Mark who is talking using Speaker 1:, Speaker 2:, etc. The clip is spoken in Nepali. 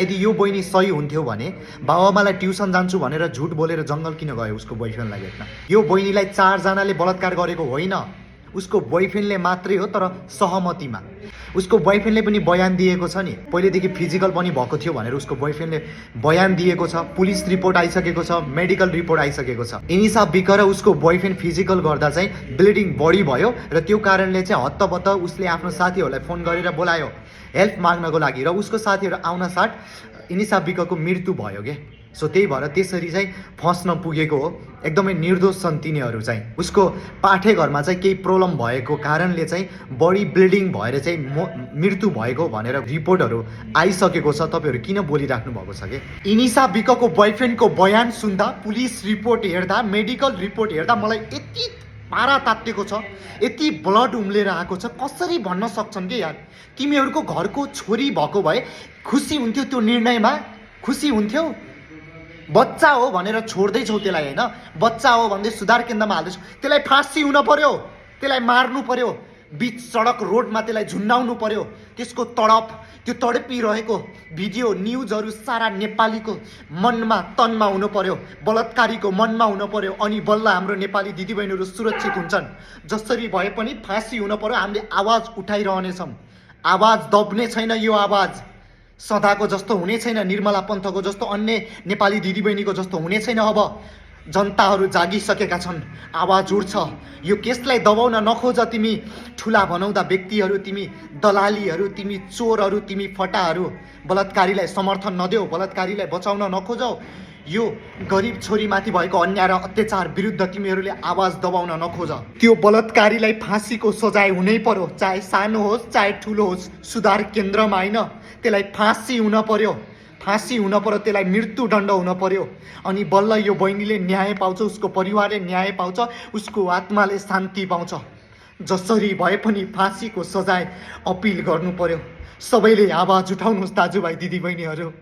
Speaker 1: यदि यो बहिनी सही हुन्थ्यो भने बाबुआमालाई ट्युसन जान्छु भनेर झुट बोलेर जङ्गल किन गयो उसको बोयफ्रेन्डलाई भेट्न? यो बहिनीलाई 4 जनाले बलात्कार गरेको होइन, उसको बोयफ्रेन्डले मात्रै हो, तर सहमतिमा। उसको बोयफ्रेन्डले पनि बयान दिएको छ नि, पहिलेदेखि फिजिकल पनि भएको थियो भनेर उसको बोयफ्रेन्डले बयान दिएको छ, पुलिस रिपोर्ट आइसकेको छ, मेडिकल रिपोर्ट आइसकेको छ। इनिसा बिक र उसको बोयफ्रेन्ड फिजिकल गर्दा चाहिँ ब्लिडिङ बढी भयो र त्यो कारणले चाहिँ हत्तपत्त उसले आफ्नो साथीहरूलाई फोन गरेर बोलायो हेल्प माग्नको लागि, र उसको साथीहरू आउन साथ इनिसा बिकको मृत्यु भयो के। सो त्यही भएर त्यसरी चाहिँ फस्न पुगेको हो। एकदमै निर्दोष छन् तिनीहरू चाहिँ। उसको पाठे घरमा चाहिँ केही प्रब्लम भएको कारणले चाहिँ बडी ब्लिडिङ भएर चाहिँ मृत्यु भएको भनेर रिपोर्टहरू आइसकेको छ। तपाईँहरू किन बोलिराख्नु भएको छ कि? इनिसा बिकको बोयफ्रेन्डको बयान सुन्दा, पुलिस रिपोर्ट हेर्दा, मेडिकल रिपोर्ट हेर्दा मलाई यति पारा तात्तिएको छ, यति ब्लड उम्लेर आएको छ। कसरी भन्न सक्छन् कि यार? तिमीहरूको घरको छोरी भएको भए खुसी हुन्थ्यो, त्यो निर्णयमा खुसी हुन्थ्यो। बच्चा हो भनेर छोड्दैछौ त्यसलाई, होइन? बच्चा हो भन्दै सुधार केन्द्रमा हाल्दैछौ, त्यसलाई फाँसी हुन पर्यो, त्यसलाई मार्नु पर्यो, बिच सडक रोडमा त्यसलाई झुन्डाउनु पर्यो। त्यसको तडप, त्यो तडपिरहेको भिडियो न्युजहरू सारा नेपालीको मनमा तनमा हुनु पर्यो, बलात्कारीको मनमा हुनु पर्यो, अनि बल्ल हाम्रो नेपाली दिदीबहिनीहरू सुरक्षित हुन्छन्। जसरी भए पनि फाँसी हुन पर्यो। हामीले आवाज उठाइरहनेछौँ, आवाज दब्ने छैन। यो आवाज सदाको जस्तो हुने छैन, निर्मला पन्थको जस्तो, अन्य नेपाली दिदीबहिनीको जस्तो हुने छैन। अब जनताहरू जागिसकेका छन्, आवाज उठ्छ। यो केसलाई दबाउन नखोज तिमी, ठुला बनाउँदा व्यक्तिहरू, तिमी दलालीहरू, तिमी चोरहरू, तिमी फटाहरू। बलात्कारीलाई समर्थन नदेऊ, बलात्कारीलाई बचाउन नखोजौ। यो गरिब छोरीमाथि भएको अन्याय र अत्याचार विरुद्ध तिमीहरूले आवाज दबाउन नखोज। त्यो बलात्कारीलाई फाँसीको सजाय हुनै पर्यो, चाहे सानो होस् चाहे ठुलो होस्। सुधार केन्द्रमा होइन, त्यसलाई फाँसी हुन पर्यो, फाँसी हुन पर्यो, त्यसलाई मृत्युदण्ड हुन पर्यो। अनि बल्ल यो बहिनीले न्याय पाउँछ, उसको परिवारले न्याय पाउँछ, उसको आत्माले शान्ति पाउँछ। जसरी भए पनि फाँसीको सजाय अपिल गर्नु पर्यो। सबैले आवाज उठाउनुहोस् दाजुभाइ दिदीबहिनीहरू।